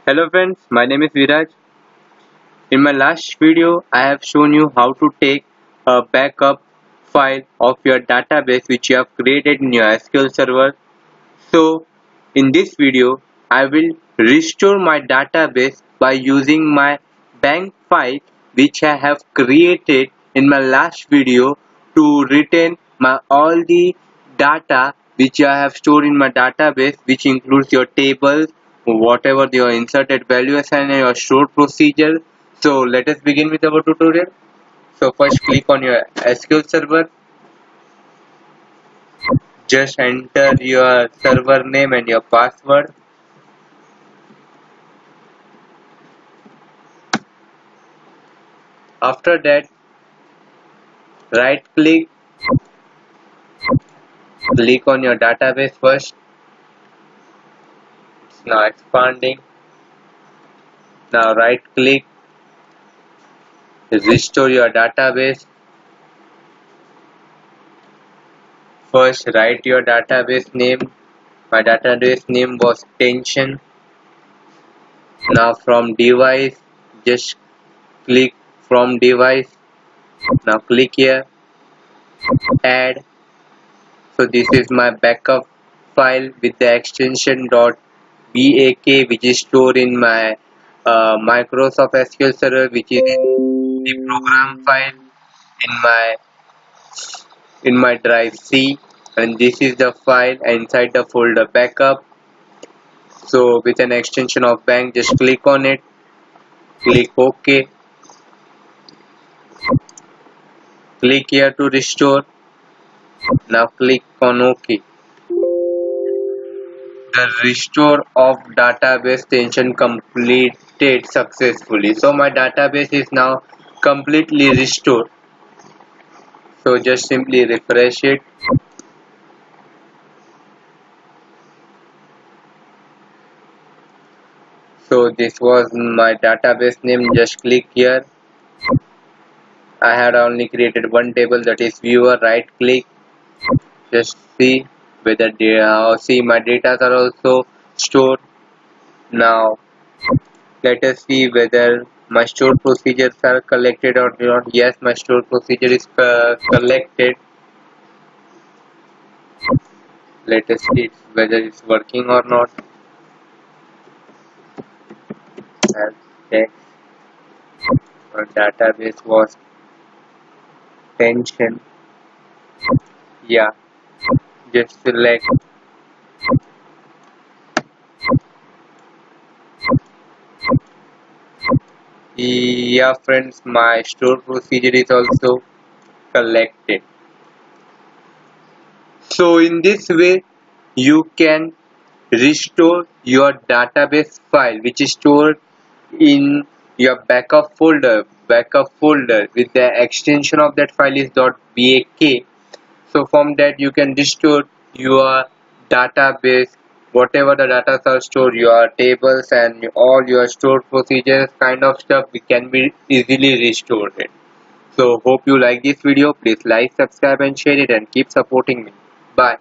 Hello friends, my name is Viraj. In my last video, I have shown you how to take a backup file of your database which you have created in your SQL server. So, in this video, I will restore my database by using my bank file which I have created in my last video to retain my all the data which I have stored in my database, which includes your tables, whatever your inserted values and your stored procedure. So let us begin with our tutorial. So first click on your SQL server. Just enter your server name and your password. After that, right click on your database first. It's now expanding. Now right click, restore your database. First write your database name. My database name was tension. Now from device, just click from device. Now click here, add. So this is my backup file with the extension .bak, which is stored in my Microsoft SQL Server, which is in the program file in my drive C, and this is the file inside the folder backup. So with an extension of bank, just click on it, click OK, click here to restore. Now click on OK. The restore of database tension completed successfully. So my database is now completely restored. So just simply refresh it. So this was my database name. Just click here. I had only created one table, that is viewer. Right click. Just see whether see my data are also stored. Now let us see whether my stored procedures are collected or not. Yes, my stored procedure is collected. Let us see whether it's working or not. And text our database was tension. Yeah, just select. Yeah, friends, my stored procedure is also collected. So in this way, you can restore your database file which is stored in your backup folder with the extension of that file is .bak. So from that you can restore your database, whatever the data are stored, your tables and all your stored procedures kind of stuff, we can be easily restored it. So hope you like this video. Please like, subscribe and share it, and keep supporting me. Bye.